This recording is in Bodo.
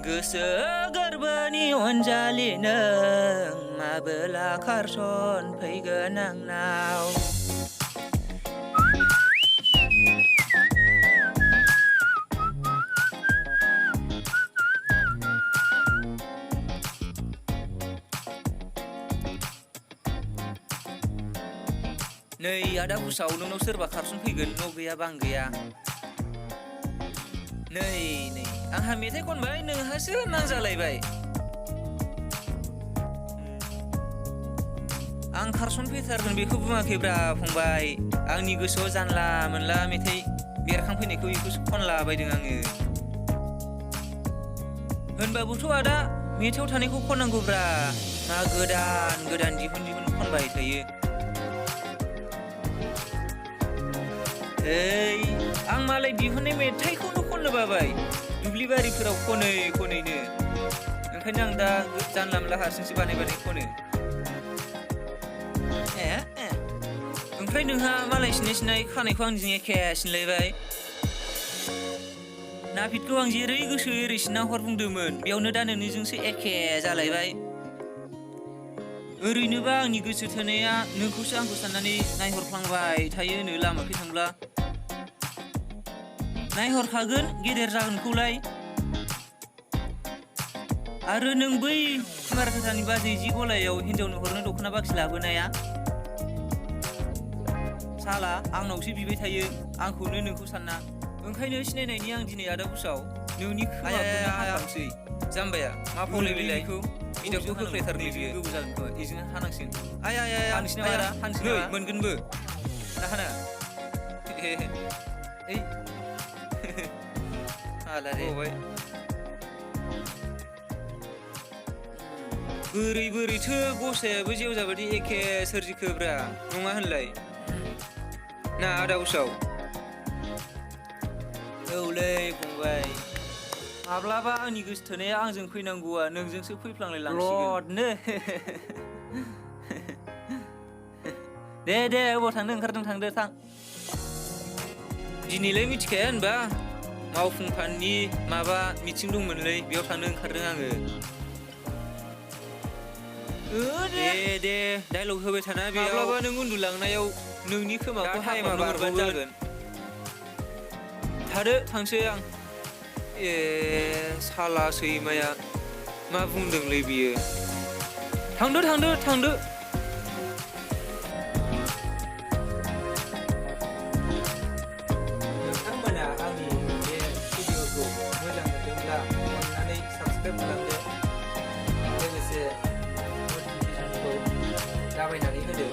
गोसो गोरबोनि अनजालि नों माबोला खारसन फैगोन आंनाव। नै आदा बुसाव नोंनाव सोरबा खारसन फैगोन न' गैयाबा आं गैया। नै आंहा मेथाइ खनबाय नोंहासो नांजालायबाय। आं खारसन फैथारगोन बेखौ बुङाखैब्रा फंबाय, आंनि गोसोआव जानला मोनला मेथाइ बेरखांफैनायखौ बेखौसो खनलाबायदों आङो। होनबाबोथ' आदा मेथाइआव थानायखौ खननांगौब्रा, मा गोदान गोदान दिहुन खनबाय थायो। आं मालाय दिहुननाय मेथाइखौनो खननो बाबाय, दुब्लि बारिफोराव खनै खनैनो। ओंखायनो आं दा जानला मोनला हारसिंसो बानाय खनो। ओमफ्राय नोंहा मालाय सिनाय खानायखौ आंजों एखे सिनलायबाय। नापितखौ आं जेरै गोसो एरै सिनना हर बुंदोंमोन, बेयावनो दा नोंनिजोंसो एखे जालायबाय। ओरैनोबा आंनि गोसो थोनाया नोंखौसो आंखौ साननानै नायहरफ्लांबाय थायोनो लामाखै थांब्ला। नायहरखागोन गेदेर जागोनखौलाय। आरो नों बै कुमार खोथानि बाजै जि गलायाव हिनजावनो हरनो दख'ना बाक्सि लाबोनाया, साला आंनावसो बिबाय थायो आंखौनो नोंखौ सानना। ओंखायनो सिनायनायनि आं दिनै आदा बुसाव नोंनि खोमाखौनो हाखांसै। जाम्बाया मा फंलै बेखौ बिदाखौ होख्लायथारलै बियो। गोबाव जागोन खोमा बेजोंनो हानांसिगोन। हानोसै नामा आदा? हानोसै मोनगोनबो ना हाना? बोरैथो गसायाबो जेवजा बायदि एखे सोरजिखोब्रा, नङा होनलाय ना आदा उसाव? औलै फंबाय, माब्लाबा आंनि गोसो थोनाया आंजों फैनांगौआ नोंजोंसो फैफ्लांलाय लांसिगोन। दे अबाव थांनो ओंखारदों थांदो थां। दिनैलाय मिथिखाया होनबा मावफुंफाननि माबा मिथिं दंमोनलै, बेयाव थांनो ओंखारदों आङो। दे डाइलग होबाय थाना बेयाव। माब्लाबा नों उन्दुलांनायाव नोंनि खोमाखौ टाइमा बारबानो जागोन। थादो थांसै आं। साला सैमाया मा बुंदोंलै बियो? थांदो। नोंथांमोना आंनि बे भिडिअखौ मोजां मोनदोंब्ला अननानै साबस्क्राइब खालामदो, लोगोसे नटिफिकेसनखौ दाबायनानै होदो।